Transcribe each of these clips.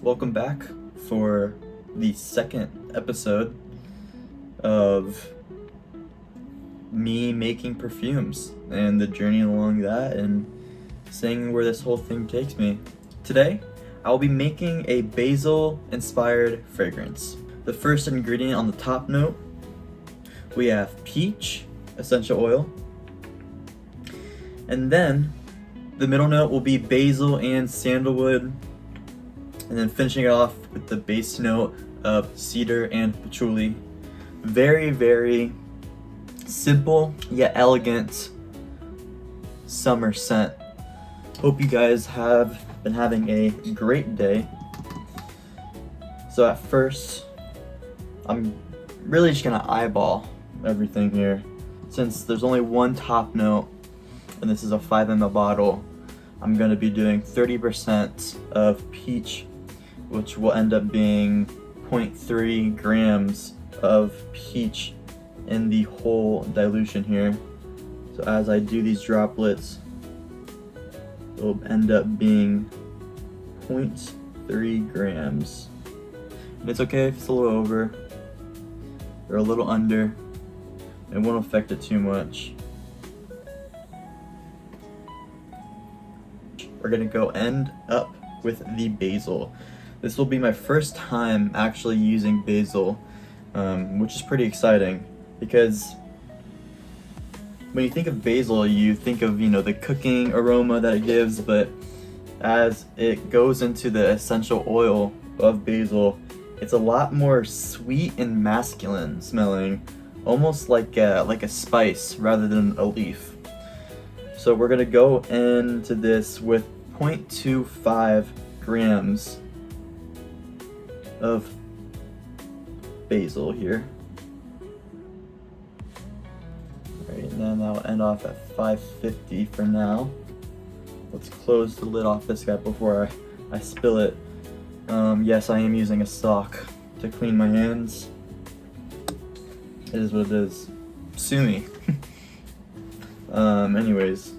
Welcome back for the second episode of me making perfumes and the journey along that and seeing where this whole thing takes me. Today, I'll be making a basil inspired fragrance. The first ingredient on the top note, we have peach essential oil, and then the middle note will be basil and sandalwood, and then finishing it off with the base note of cedar and patchouli. Very, very simple yet elegant summer scent. Hope you guys have been having a great day. So at first, I'm really just gonna eyeball everything here. Since there's only one top note, and this is a 5 ml bottle, I'm gonna be doing 30% of peach, which will end up being 0.3 grams of peach in the whole dilution here. So as I do these droplets, it will end up being 0.3 grams. And it's okay if it's a little over or a little under. It won't affect it too much. We're gonna go end up with the basil. This will be my first time actually using basil, which is pretty exciting because when you think of basil, you think of, the cooking aroma that it gives, but as it goes into the essential oil of basil, it's a lot more sweet and masculine smelling, almost like a spice rather than a leaf. So we're gonna go into this with 0.25 grams of basil here. Alright, and then I'll end off at 550 for now. Let's close the lid off this guy before I spill it. Yes, I am using a sock to clean my hands. It is what it is. Sue me. Anyways.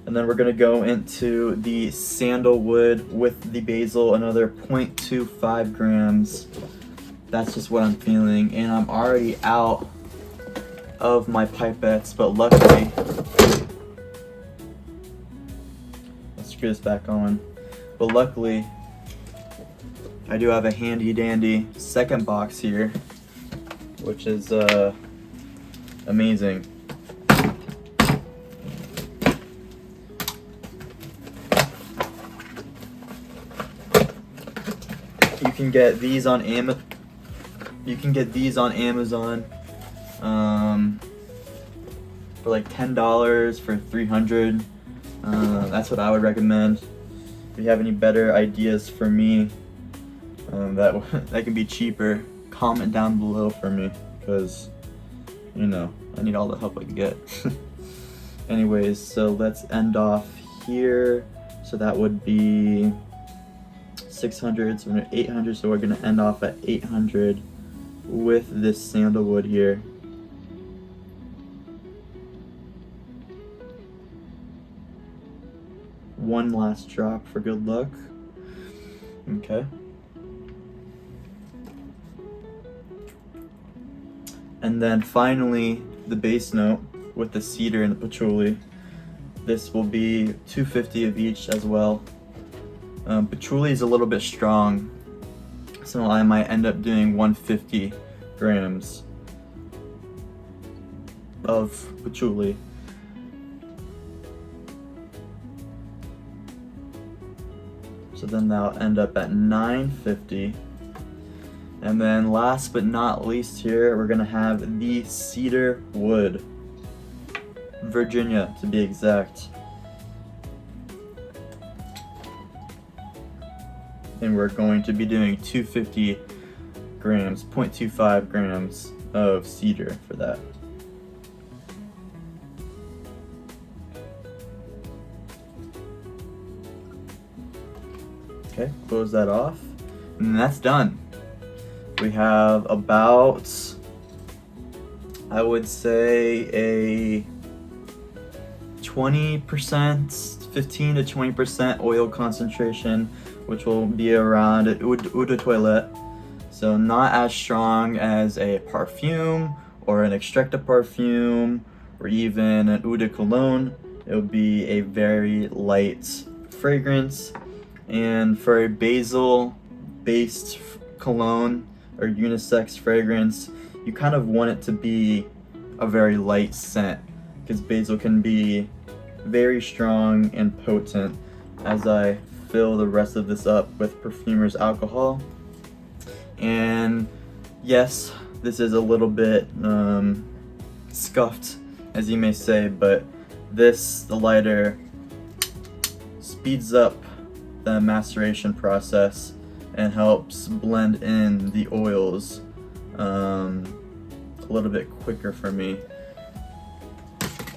And then we're gonna go into the sandalwood with the basil, another 0.25 grams. That's just what I'm feeling, and I'm already out of my pipettes, but luckily, let's screw this back on. But luckily, I do have a handy dandy second box here, which is amazing. You can get these on Amazon. For like $10 for 300. That's what I would recommend. If you have any better ideas for me, that can be cheaper, comment down below for me, because I need all the help I can get. Anyways, so let's end off here. So that would be 600, so we're at 800, so we're gonna end off at 800 with this sandalwood here. One last drop for good luck. Okay. And then finally, the base note with the cedar and the patchouli. This will be 250 of each as well. Patchouli is a little bit strong, so I might end up doing 150 grams of patchouli. So then that'll end up at 950. And then last but not least here, we're gonna have the cedar wood. Virginia to be exact. And we're going to be doing 250 grams, 0.25 grams of cedar for that. Okay, close that off, and that's done. We have about, I would say, a 20% 15 to 20% oil concentration, which will be around eau de toilette. So not as strong as a perfume or an extrait de parfum or even an eau de cologne. It would be a very light fragrance. And for a basil based cologne or unisex fragrance, you kind of want it to be a very light scent, because basil can be very strong and potent. As I fill the rest of this up with perfumer's alcohol, and yes, this is a little bit scuffed, as you may say, but the lighter speeds up the maceration process and helps blend in the oils a little bit quicker for me.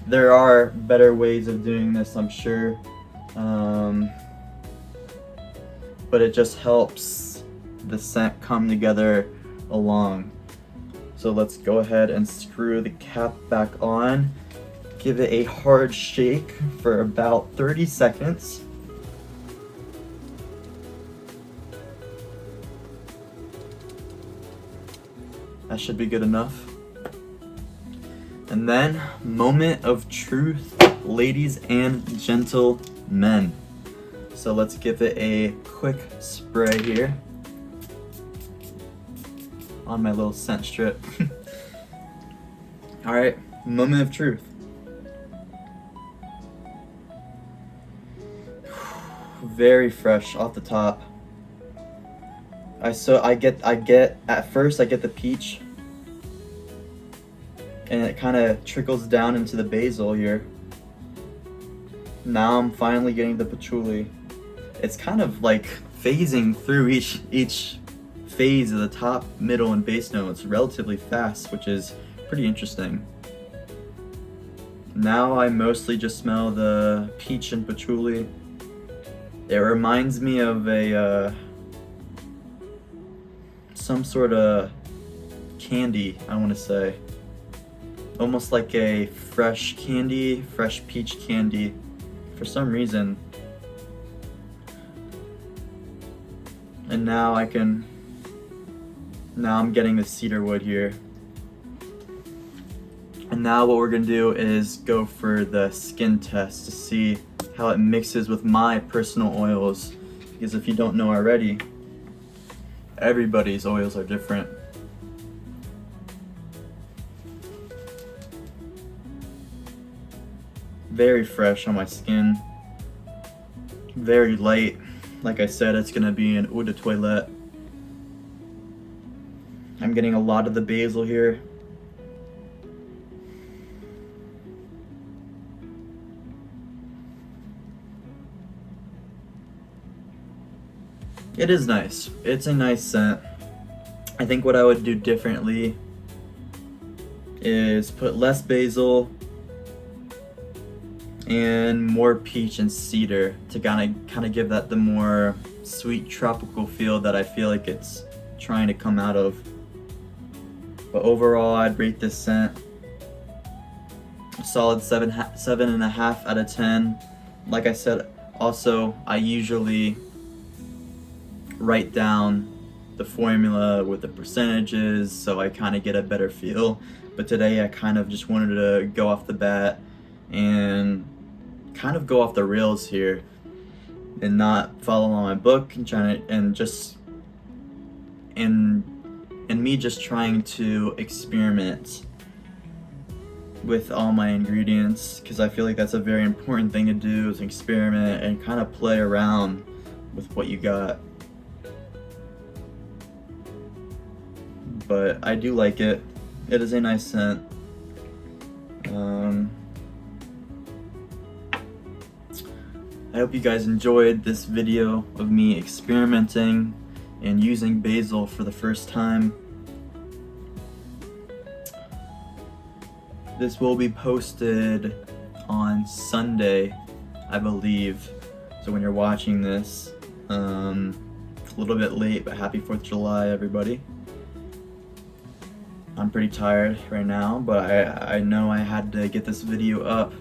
There are better ways of doing this, I'm sure, but it just helps the scent come together along. So let's go ahead and screw the cap back on, give it a hard shake for about 30 seconds. That should be good enough. And then, moment of truth, ladies and gentlemen. So let's give it a quick spray here on my little scent strip. Alright, moment of truth. Very fresh off the top. I get at first I get the peach, and it kind of trickles down into the basil here. Now I'm finally getting the patchouli. It's kind of like phasing through each phase of the top, middle, and base notes relatively fast, which is pretty interesting. Now I mostly just smell the peach and patchouli. It reminds me of a some sort of candy, I want to say. Almost like a fresh peach candy for some reason. And now I'm getting the cedar wood here. And now what we're gonna do is go for the skin test to see how it mixes with my personal oils. Because if you don't know already, everybody's oils are different. Very fresh on my skin. Very light. Like I said, it's gonna be an eau de toilette. I'm getting a lot of the basil here. It is nice. It's a nice scent. I think what I would do differently is put less basil and more peach and cedar to kind of give that the more sweet tropical feel that I feel like it's trying to come out of. But overall, I'd rate this scent a solid 7.5 out of 10. Like I said, also I usually write down the formula with the percentages so I kind of get a better feel. But today I kind of just wanted to go off the bat and kind of go off the rails here and not follow on my book and me just trying to experiment with all my ingredients, because I feel like that's a very important thing to do, is experiment and kind of play around with what you got. But I do like it. It is a nice scent. I hope you guys enjoyed this video of me experimenting and using basil for the first time. This will be posted on Sunday, I believe. So when you're watching this, a little bit late, but happy 4th of July, everybody. I'm pretty tired right now, but I know I had to get this video up.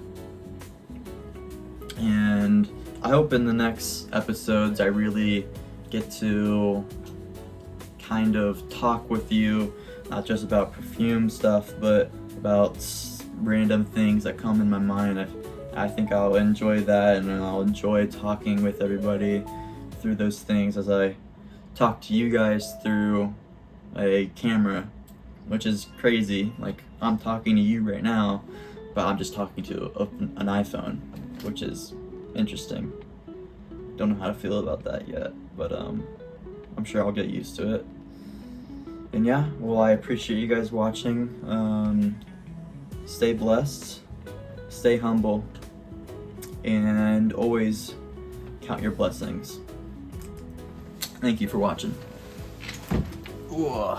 And I hope in the next episodes I really get to kind of talk with you, not just about perfume stuff, but about random things that come in my mind. I think I'll enjoy that, and I'll enjoy talking with everybody through those things as I talk to you guys through a camera, which is crazy. Like, I'm talking to you right now, but I'm just talking to an iPhone, which is interesting. Don't know how to feel about that yet, but I'm sure I'll get used to it. And yeah, well, I appreciate you guys watching. Stay blessed, stay humble, and always count your blessings. Thank you for watching. Ooh.